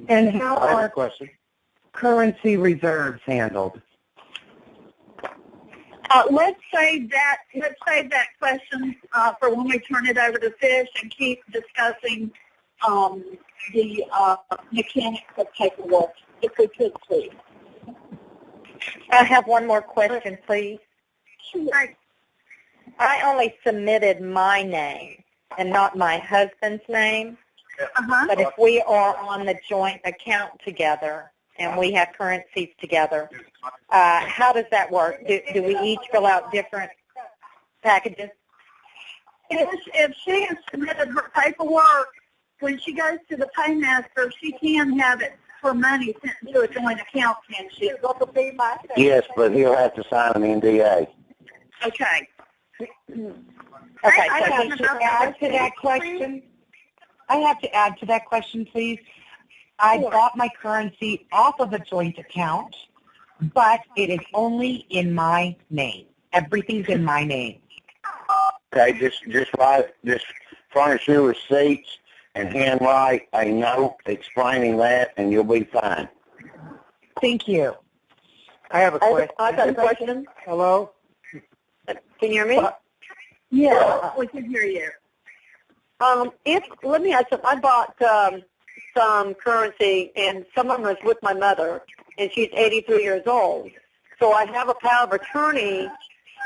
And how I have a are question. currency reserves handled? Let's save that question for when we turn it over to Fish and keep discussing the mechanics of paperwork, if we could, please. I have one more question, please. Sure. I only submitted my name and not my husband's name. But if we are on the joint account together and we have currencies together, how does that work? Do we each fill out different packages? If she has submitted her paperwork, when she goes to the paymaster, she can have it for money sent to a joint account, can she? Yes, but he'll have to sign an NDA. Okay. Okay, I have to add to that question. I have to add to that question, please. I bought my currency off of a joint account, but it is only in my name. Everything's in my name. Okay, just furnish your receipts and handwrite a note explaining that, and you'll be fine. Thank you. I have a question. I've got a question. Hello? Can you hear me? Yeah, we can hear you. Let me ask you, I bought some currency, and some of them is with my mother, and she's 83 years old. So I have a power of attorney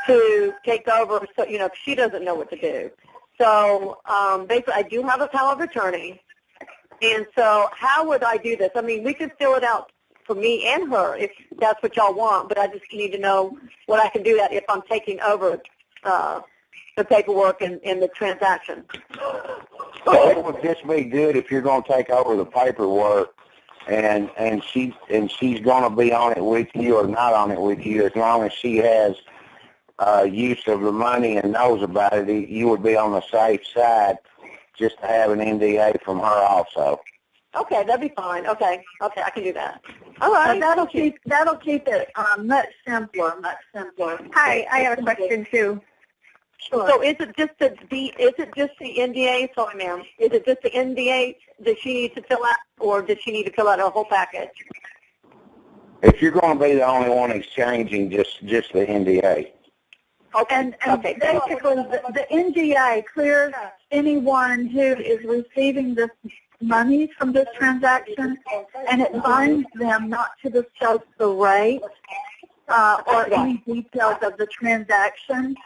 to take over, so, she doesn't know what to do. So basically, I do have a power of attorney. And so how would I do this? I mean, we could fill it out for me and her if that's what y'all want, but I just need to know what I can do that if I'm taking over the paperwork and the transaction. It would just be good if you're going to take over the paperwork, and she's going to be on it with you or not on it with you, as long as she has use of the money and knows about it. You would be on the safe side just to have an NDA from her also. Okay, that'd be fine. Okay, I can do that. All right. That'll keep it much simpler. Hi, I have a question too. Sure. So is it just the NDA? Sorry, ma'am. Is it just the NDA that she needs to fill out, or does she need to fill out a whole package? If you're going to be the only one exchanging, just the NDA. Okay. And okay. basically, the NDA clears anyone who is receiving this money from this transaction, and it binds them not to discuss the rate or any details of the transaction.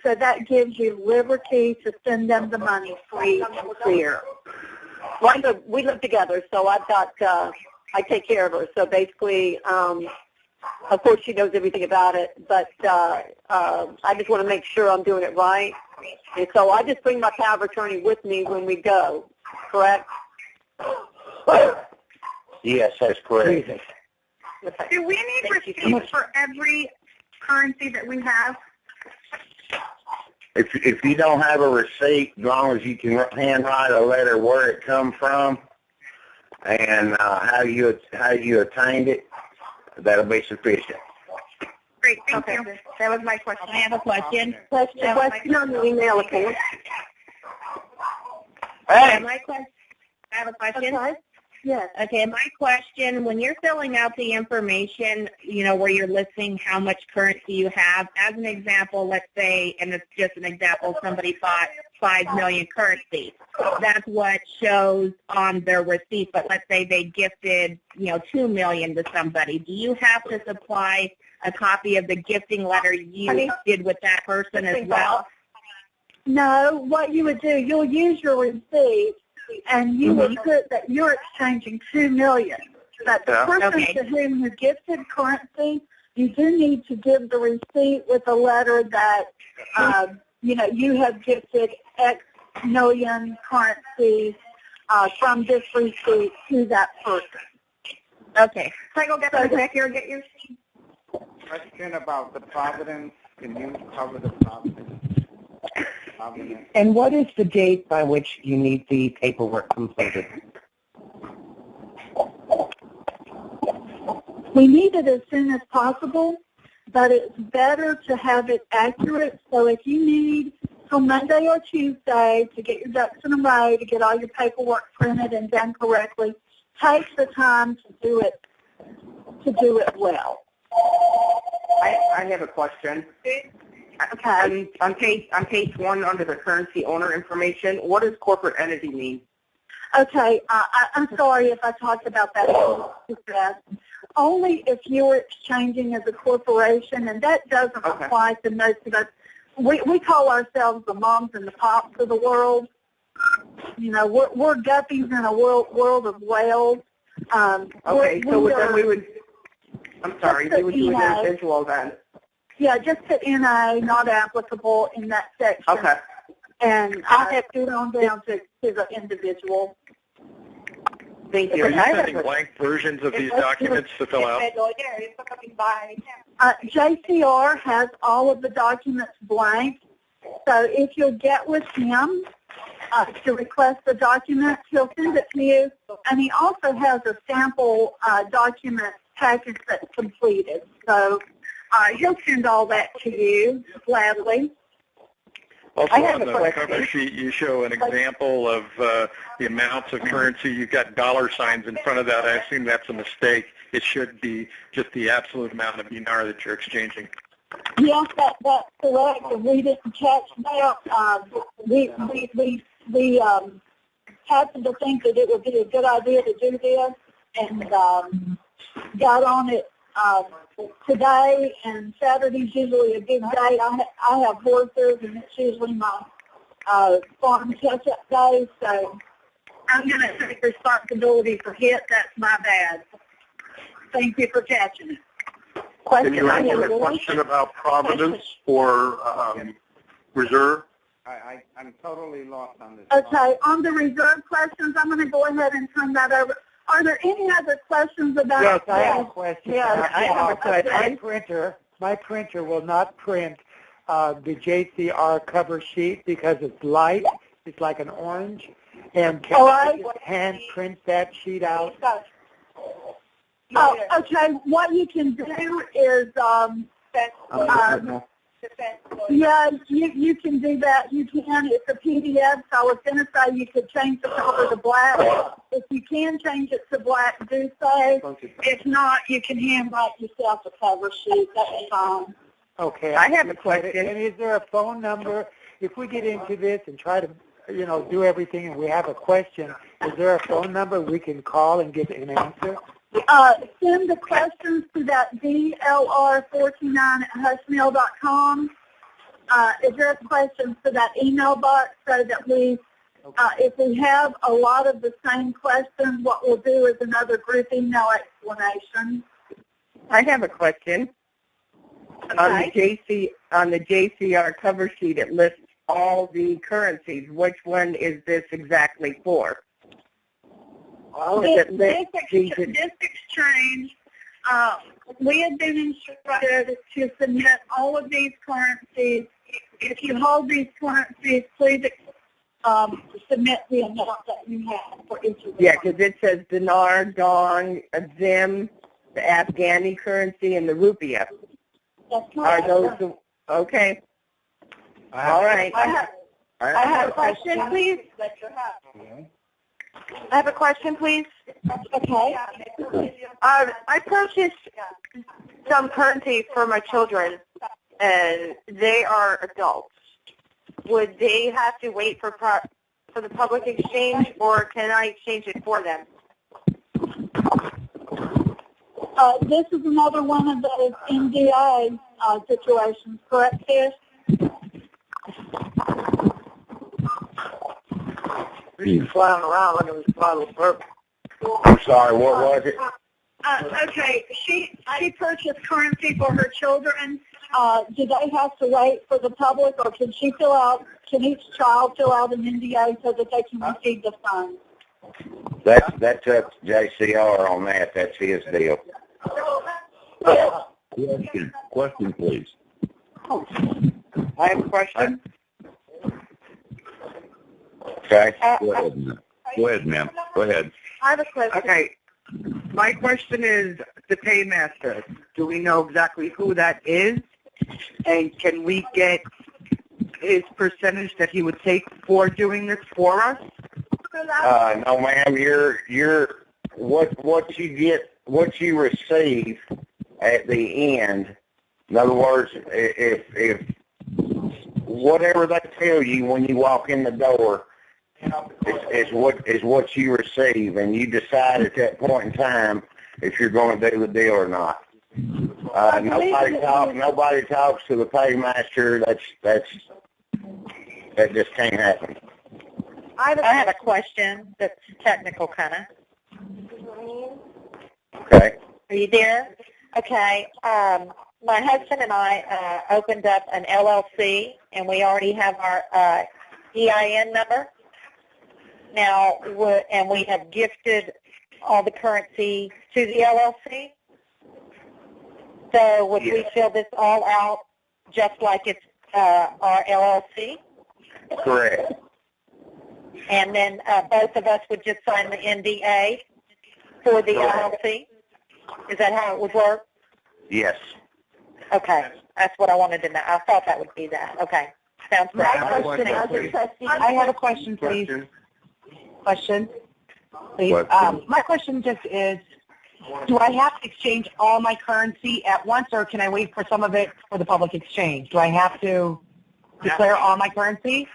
So that gives you liberty to send them the money free and clear. Well, we live together, so I've got, I take care of her. So basically, of course, she knows everything about it, but I just want to make sure I'm doing it right. And so I just bring my power of attorney with me when we go, correct? Yes, that's correct. Okay. Do we need receipts for every currency that we have? If you don't have a receipt, as long as you can handwrite a letter where it come from and how you attained it, that'll be sufficient. Great, thank you. That was my question. I have a question. Question on the email account. Hey. I have a question. Okay. Yes. Okay, my question, when you're filling out the information, where you're listing how much currency you have, as an example, let's say, and it's just an example, somebody bought 5 million currency. That's what shows on their receipt, but let's say they gifted, 2 million to somebody. Do you have to supply a copy of the gifting letter you did with that person as well? No, what you would do, you'll use your receipt, and you will put that you're exchanging 2 million. But the person to whom you gifted currency, you do need to give the receipt with a letter that, you have gifted X million currency from this receipt to that person. Okay. So I go get the back here and get your receipt. Question about the Providence. Can you cover the Providence? And what is the date by which you need the paperwork completed? We need it as soon as possible, but it's better to have it accurate. So if you need till Monday or Tuesday to get your ducks in a row, to get all your paperwork printed and done correctly, take the time to do it well. I have a question. Okay. On page 1 under the currency owner information, what does corporate entity mean? Okay, I'm sorry if I talked about that too fast. Only if you were exchanging as a corporation, and that doesn't apply to most of us. We call ourselves the moms and the pops of the world. You know, we're guppies in a world of whales. Okay, so then we would, I'm sorry, we would do an individual then. Yeah, just put NA, not applicable in that section. Okay. And I have to go on down to the individual. Thank you. Are you sending blank versions of these documents to fill out? JCR has all of the documents blank. So if you'll get with him to request the documents, he'll send it to you. And he also has a sample document package that's completed. So he'll send all that to you gladly. Also, on the cover sheet, you show an example of the amounts of currency. You've got dollar signs in front of that. I assume that's a mistake. It should be just the absolute amount of dinar that you're exchanging. Yes, that's correct. We didn't catch that. We happened to think that it would be a good idea to do this, and got on it today, and Saturday's usually a good day. I have horses, and it's usually my farm catch-up day, so I'm going to take responsibility for it. That's my bad. Thank you for catching it. Can you answer a question about providence or reserve? I'm totally lost on this. Okay, on the reserve questions, I'm going to go ahead and turn that over. Are there any other questions about Yes, I have a question. Yes, I have a question. My printer will not print the JCR cover sheet because it's light. It's like an orange. And can I just hand print that sheet out? Oh, okay. What you can do is, yeah, you can do that. You can. It's a PDF. So I was going to say you could change the color to black. If you can change it to black, do so. If not, you can handwrite yourself a cover sheet. That's fine. Okay. I have a question. And is there a phone number? If we get into this and try to, do everything and we have a question, is there a phone number we can call and get an answer? Send the questions to that DLR429@hushmail.com. Address questions to that email box so that we, if we have a lot of the same questions, what we'll do is another group email explanation. I have a question. Okay. On the JCR cover sheet, it lists all the currencies. Which one is this exactly for? This exchange, we have been instructed to submit all of these currencies. If you hold these currencies, please submit the amount that you have for each of them. Yeah, because it says dinar, dong, zim, the Afghani currency, and the rupiah. That's correct. Are those okay? All right. I have a question, please. I have a question, please. Okay. I purchased some currency for my children, and they are adults. Would they have to wait for the public exchange, or can I exchange it for them? This is another one of those NDA situations, correct, Fish? He's flying around like it was bottle of bourbon. I'm sorry, what was it? Okay, she purchased currency for her children. Do they have to wait for the public, or can each child fill out an NDA so that they can receive the funds? That's up to JCR on that. That's his deal. Question, please. I have a question. Okay. Go ahead, ma'am. Go ahead. I have a question. Okay. My question is the paymaster. Do we know exactly who that is? And can we get his percentage that he would take for doing this for us? No, ma'am. what you get, what you receive at the end. In other words, if whatever they tell you when you walk in the door is what you receive, and you decide at that point in time if you're going to do the deal or not. Nobody talks to the paymaster. That just can't happen. I have a question that's technical, kind of. Okay. Are you there? Okay. My husband and I opened up an LLC, and we already have our EIN number. Now, and we have gifted all the currency to the LLC. So would we fill this all out just like it's our LLC? Correct. And then both of us would just sign the NDA for the LLC? Is that how it would work? Yes. Okay. That's what I wanted to know. I thought that would be that. Okay. Sounds great. I have a question, please. Question, please. My question just is, do I have to exchange all my currency at once, or can I wait for some of it for the public exchange? Do I have to declare all my currency?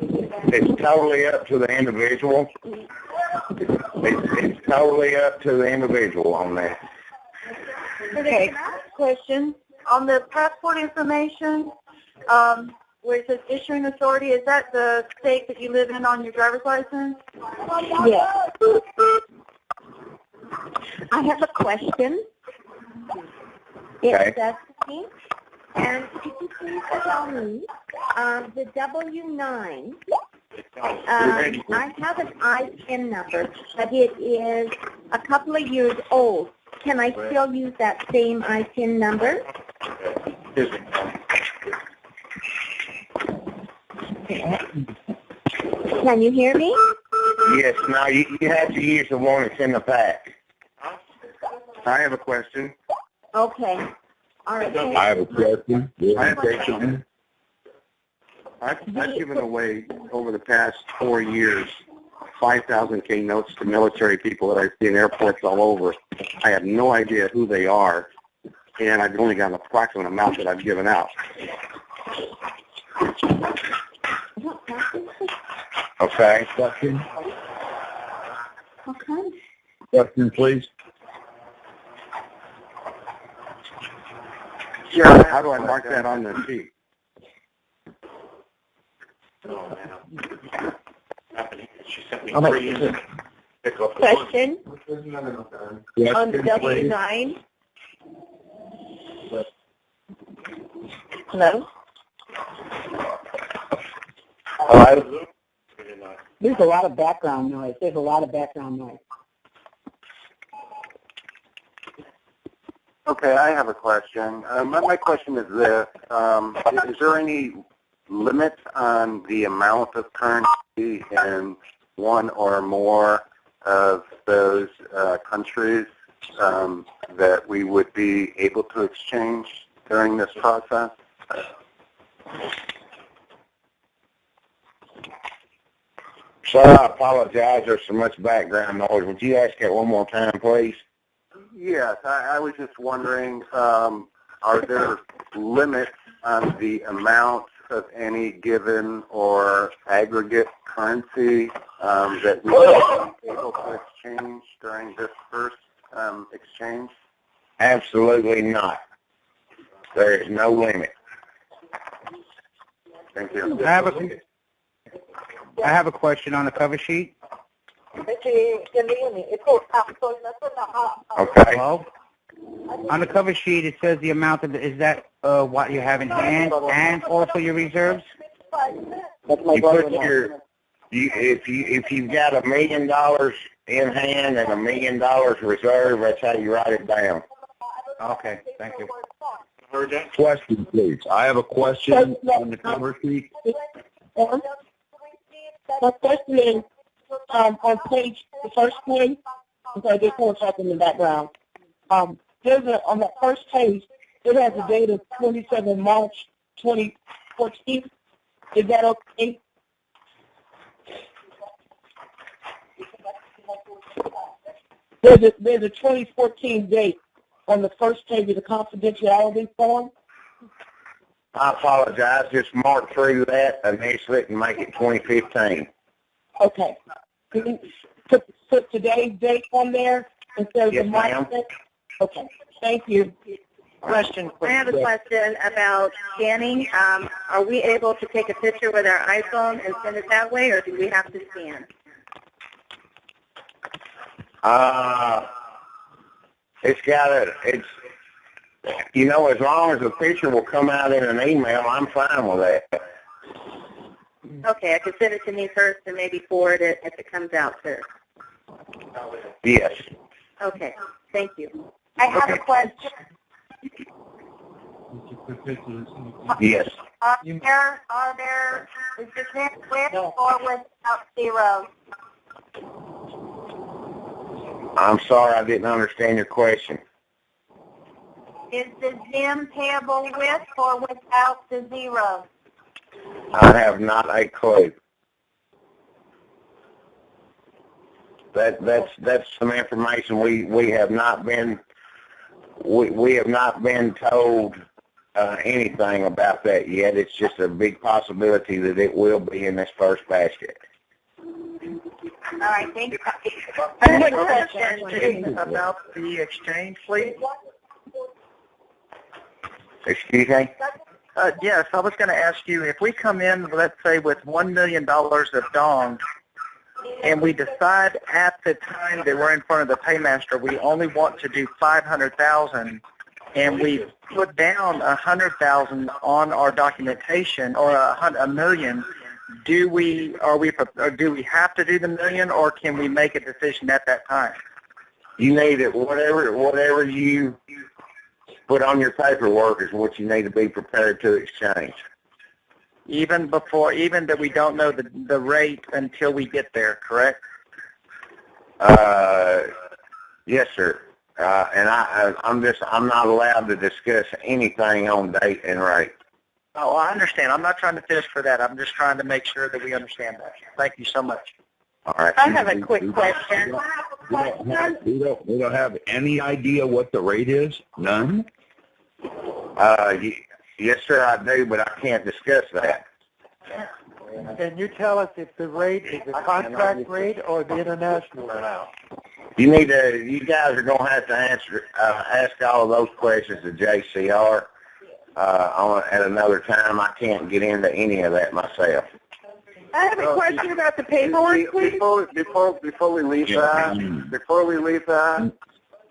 It's totally up to the individual. It's totally up to the individual on that. Okay. Question. On the passport information, where it says issuing authority, is that the state that you live in on your driver's license? Yes. I have a question. Okay. It's Stephanie. And could you please tell me, the W-9, I have an ITIN number, but it is a couple of years old. Can I still use that same ITIN number? Can you hear me? Yes. Now you have to use the one that's in the pack. I have a question. Okay. All right. I have a question. I've given away over the past 4 years 5,000 notes to military people that I see in airports all over. I have no idea who they are, and I've only got an approximate amount that I've given out. Okay. Question. Okay. Question, please. Yeah, how do I mark that on the sheet? Question on the W-9. Hello? Hello? There's a lot of background noise. Okay, I have a question. My question is this. Is there any limit on the amount of currency in one or more of those countries that we would be able to exchange during this process? Sir, I apologize. There's so much background noise. Would you ask it one more time, please? Yes, I was just wondering, are there limits on the amount of any given or aggregate currency that we will be able to exchange during this first exchange? Absolutely not. There is no limit. Thank you. I have a question on the cover sheet. Okay. Hello? On the cover sheet, it says the amount of, is that what you have in hand and also your reserves? You put your, if you've got $1 million in hand and $1 million reserve, that's how you write it down. Okay, thank you. Question, please. I have a question on the cover sheet. My question is, on page, the first page, okay, there's more talking in the background. There's on that first page, it has a date of 27 March 2014. Is that okay? There's a 2014 date on the first page of the confidentiality form. I apologize. Just mark through that initially and make it 2015. Okay. Can you put today's date on there instead of Yes, the March ma'am. date? Okay. Thank you. Question. I have a question about scanning. Are we able to take a picture with our iPhone and send it that way, or do we have to scan? As long as the picture will come out in an email, I'm fine with that. Okay, I can send it to me first and maybe forward it if it comes out first. Yes. Okay, thank you. I have a question. Yes. Is the ZIM with or without zeros? I'm sorry, I didn't understand your question. Is the ZIM payable with or without the zeros? I have not a clue. That's some information we have not been told anything about that yet. It's just a big possibility that it will be in this first basket. All right, thank you. I have a question about the exchange, please. Excuse me? Yes, I was going to ask you, if we come in, let's say, with $1 million of dong, and we decide at the time that we're in front of the paymaster we only want to do $500,000, and we put down $100,000 on our documentation, or $1 million, do we have to do the $1 million, or can we make a decision at that time? You need it. Whatever you put on your paperwork is what you need to be prepared to exchange. Even that we don't know the rate until we get there, correct? Yes, sir. And I'm not allowed to discuss anything on date and rate. Oh, I understand. I'm not trying to fish for that. I'm just trying to make sure that we understand that. Thank you so much. All right. I have a quick question. We don't have any idea what the rate is? None? Yes, sir, I do, but I can't discuss that. Can you tell us if the rate is the contract rate or the international rate? You guys are going to have to ask all of those questions to JCR at another time. I can't get into any of that myself. I have a question about the paperwork, please. Before we leave that,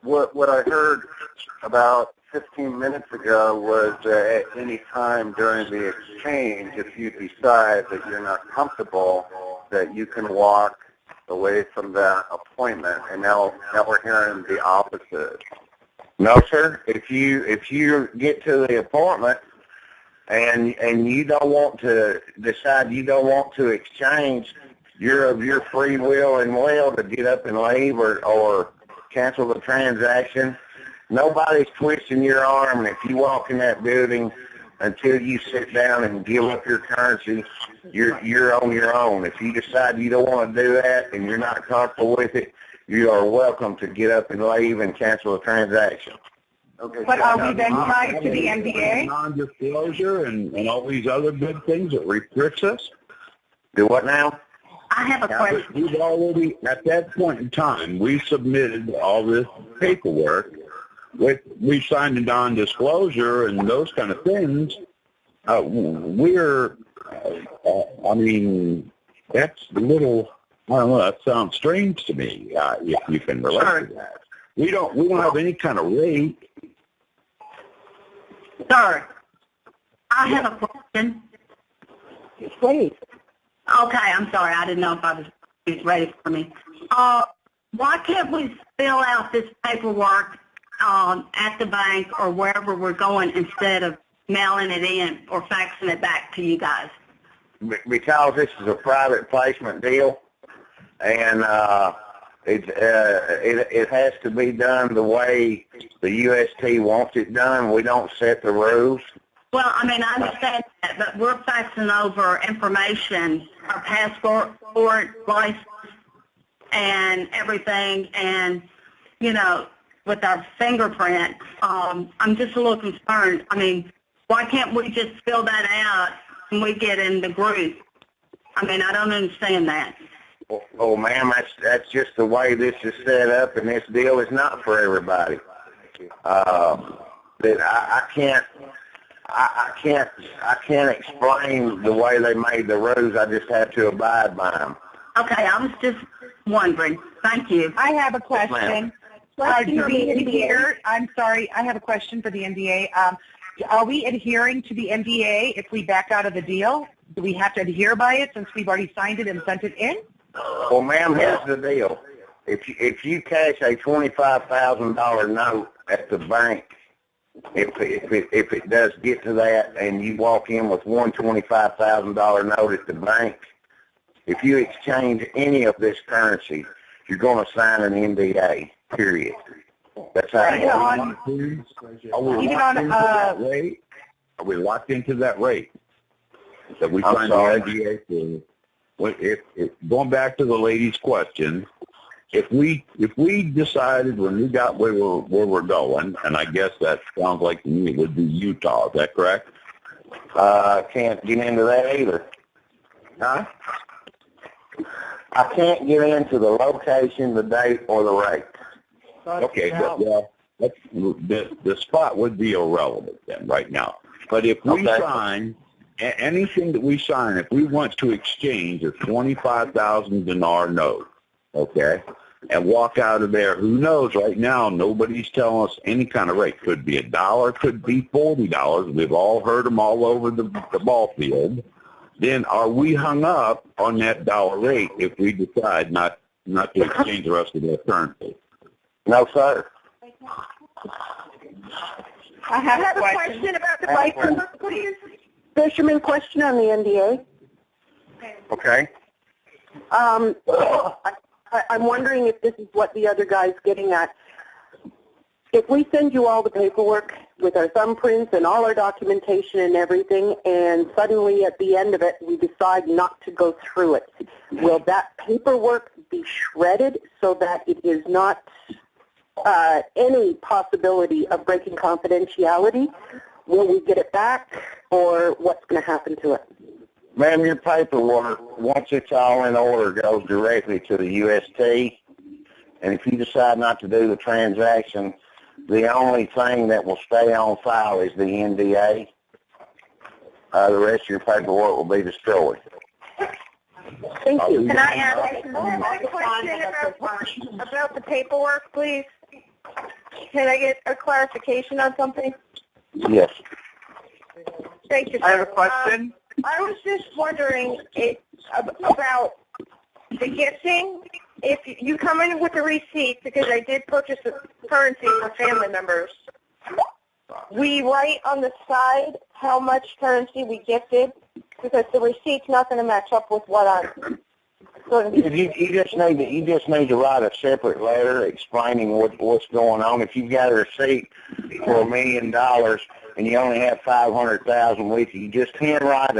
what I heard about 15 minutes ago was that at any time during the exchange, if you decide that you're not comfortable, that you can walk away from that appointment. And now we're hearing the opposite. No, sir. If you get to the appointment and you don't want to decide you don't want to exchange, you're of your free will and will to get up and leave or cancel the transaction. Nobody's twisting your arm, and if you walk in that building until you sit down and give up your currency, you're on your own. If you decide you don't want to do that and you're not comfortable with it, you are welcome to get up and leave and cancel the transaction. Okay. But are we then tied to the MBA? Non-disclosure and all these other good things that restricts us? Do what now? I have a question. We've already, at that point in time, we submitted all this paperwork. We signed a non-disclosure and those kind of things. That's a little, I don't know, that sounds strange to me, if you can relate to that. We don't have any kind of rate. Sir, I have a question. Please. Okay, I'm sorry. I didn't know if I was ready for me. Why can't we fill out this paperwork at the bank or wherever we're going instead of mailing it in or faxing it back to you guys? Because this is a private placement deal, and it has to be done the way the UST wants it done. We don't set the rules. Well, I understand that, but we're faxing over information, our passport, license, and everything, and with our fingerprint, I'm just a little concerned. I mean, why can't we just fill that out when we get in the group? I mean, I don't understand that. Oh, ma'am, that's just the way this is set up, and this deal is not for everybody. That I can't explain the way they made the rules. I just have to abide by them. Okay, I was just wondering. Thank you. I have a question. I'm sorry, I have a question for the NDA. Are we adhering to the NDA if we back out of the deal? Do we have to adhere by it since we've already signed it and sent it in? Well, ma'am, here's the deal. If you cash a $25,000 note at the bank, if it does get to that and you walk in with one $25,000 note at the bank, if you exchange any of this currency, you're going to sign an NDA, period. That's how it works. Are we locked into that rate that we signed the NDA for? If going back to the lady's question, if we decided when we got where we're going, and I guess that sounds like to me it would be Utah, is that correct? Can't get into that either. Huh? I can't get into the location, the date, or the rate. Okay, well, the spot would be irrelevant then right now. But if we sign, anything that we sign, if we want to exchange a 25,000 dinar note, okay, and walk out of there, who knows right now, nobody's telling us any kind of rate. Could be $1, could be $40. We've all heard them all over the ball field. Then are we hung up on that dollar rate if we decide not to exchange the rest of their currency? No, sir. I have a question about the paperwork, please. Fisherman question on the NDA. Okay. I'm wondering if this is what the other guy's getting at. If we send you all the paperwork with our thumbprints and all our documentation and everything, and suddenly at the end of it we decide not to go through it, will that paperwork be shredded so that it is not any possibility of breaking confidentiality? Will we get it back, or what's going to happen to it? Ma'am, your paperwork, once it's all in order, goes directly to the UST, and if you decide not to do the transaction, the only thing that will stay on file is the NDA. The rest of your paperwork will be destroyed. Thank you. Can I ask a question about the paperwork, please? Can I get a clarification on something? Yes. Thank you, sir. I have a question. I was just wondering about the gifting. If you come in with a receipt, because I did purchase a currency for family members, we write on the side how much currency we gifted, because the receipt's not going to match up with what I'm going to be. You just need to write a separate letter explaining what's going on. If you've got a receipt for $1 million and you only have 500,000 with you, you just handwrite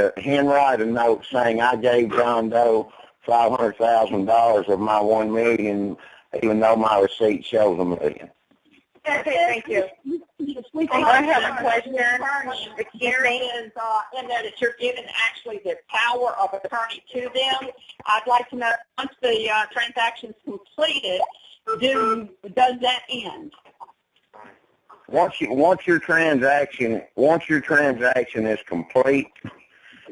a note saying I gave John Doe $500,000 of my $1 million, even though my receipt shows $1 million. Okay, thank you. I have a question. The hearing is in that you're giving actually the power of attorney to them. I'd like to know, once the transaction's completed, does that end? Once your transaction is complete,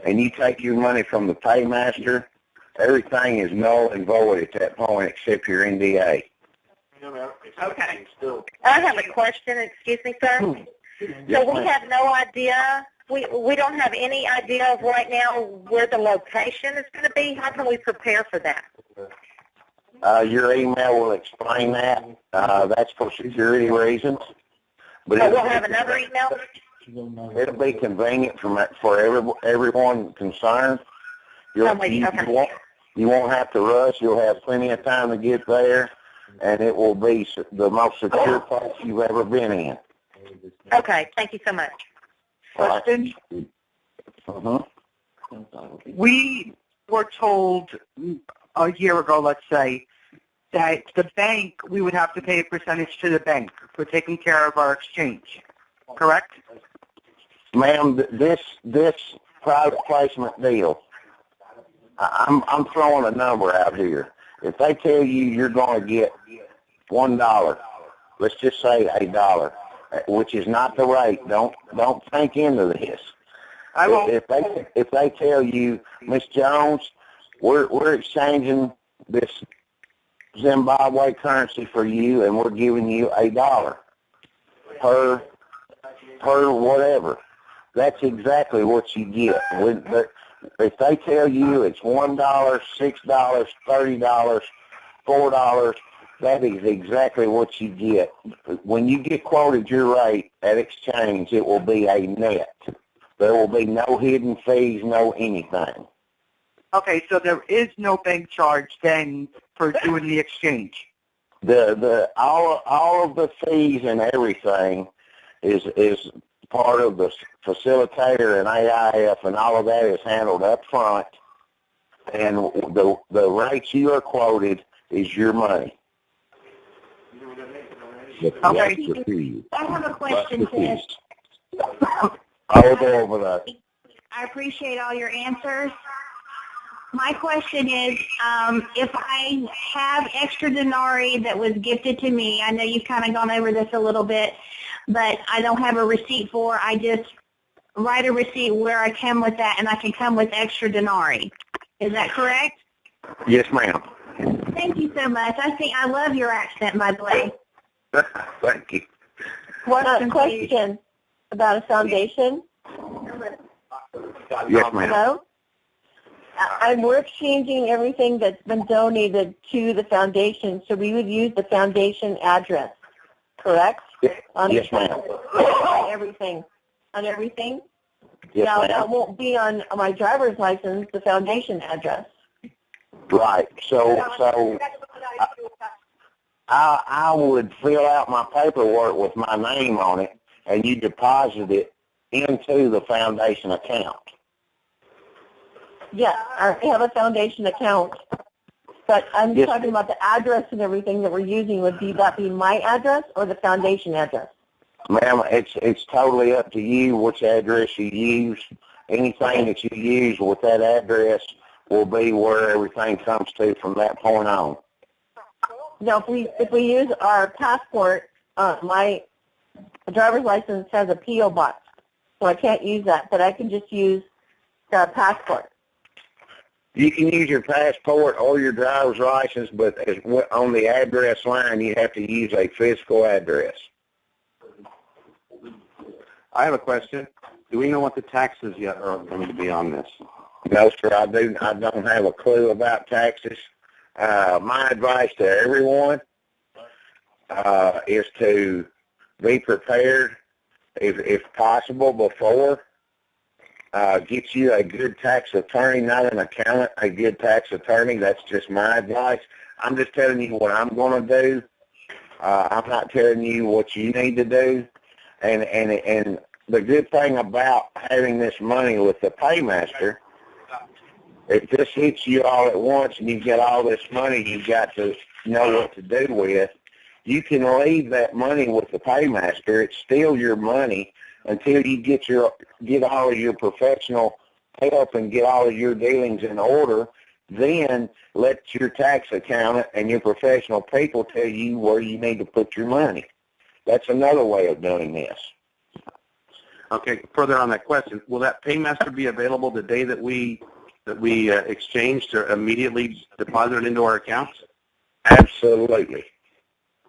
and you take your money from the paymaster, everything is null and void at that point except your NDA. Okay. I have a question. Excuse me, sir. So we have no idea. We don't have any idea of right now where the location is going to be. How can we prepare for that? Your email will explain that. That's for security reasons. But we'll have another email? It'll be convenient for everyone concerned. You won't have to rush. You'll have plenty of time to get there, and it will be the most secure place you've ever been in. Okay. Thank you so much. Question? We were told a year ago, let's say, that the bank, we would have to pay a percentage to the bank for taking care of our exchange, correct? Ma'am, this private placement deal, I'm throwing a number out here. If they tell you you're going to get $1, let's just say $1, which is not the rate. Don't think into this. I won't. If they tell you, Miss Jones, we're exchanging this Zimbabwe currency for you, and we're giving you $1 per whatever. That's exactly what you get. If they tell you it's $1, $6, $30, $4, that is exactly what you get. When you get quoted your rate at exchange, it will be a net. There will be no hidden fees, no anything. Okay, so there is no bank charge then for doing the exchange. All of the fees and everything is part of the facilitator and AIF, and all of that is handled up front. And the rates you are quoted is your money. Okay. I have a question, Ted. I'll go over that. I appreciate all your answers. My question is, if I have extra denarii that was gifted to me, I know you've kind of gone over this a little bit, but I don't have a receipt for, I just write a receipt where I come with that, and I can come with extra denarii. Is that correct? Yes, ma'am. Thank you so much. I love your accent, by the way. Thank you. One question about a foundation. Yes, ma'am. Hello? We're exchanging everything that's been donated to the foundation, so we would use the foundation address, correct? Yes, ma'am. On everything. On everything? Yes, now, ma'am. that won't be on my driver's license, the foundation address. Right. So I would fill out my paperwork with my name on it, and you deposit it into the foundation account. Yeah, I have a foundation account, but I'm talking about the address and everything that we're using. Would that be my address or the foundation address? Ma'am, it's totally up to you which address you use. Anything that you use with that address will be where everything comes to from that point on. Now, if we use our passport, my driver's license has a P.O. box, so I can't use that, but I can just use the passport. You can use your passport or your driver's license, but on the address line, you have to use a physical address. I have a question. Do we know what the taxes yet are going to be on this? No, sir, I don't have a clue about taxes. My advice to everyone is to be prepared, if possible, before. Get you a good tax attorney, not an accountant, a good tax attorney. That's just my advice. I'm just telling you what I'm going to do. I'm not telling you what you need to do. And the good thing about having this money with the paymaster, if this hits you all at once and you get all this money you've got to know what to do with, you can leave that money with the paymaster. It's still your money until you get all of your professional help and get all of your dealings in order. Then let your tax accountant and your professional people tell you where you need to put your money. That's another way of doing this. Okay, further on that question, will that paymaster be available the day that we exchange to immediately deposit it into our accounts? Absolutely.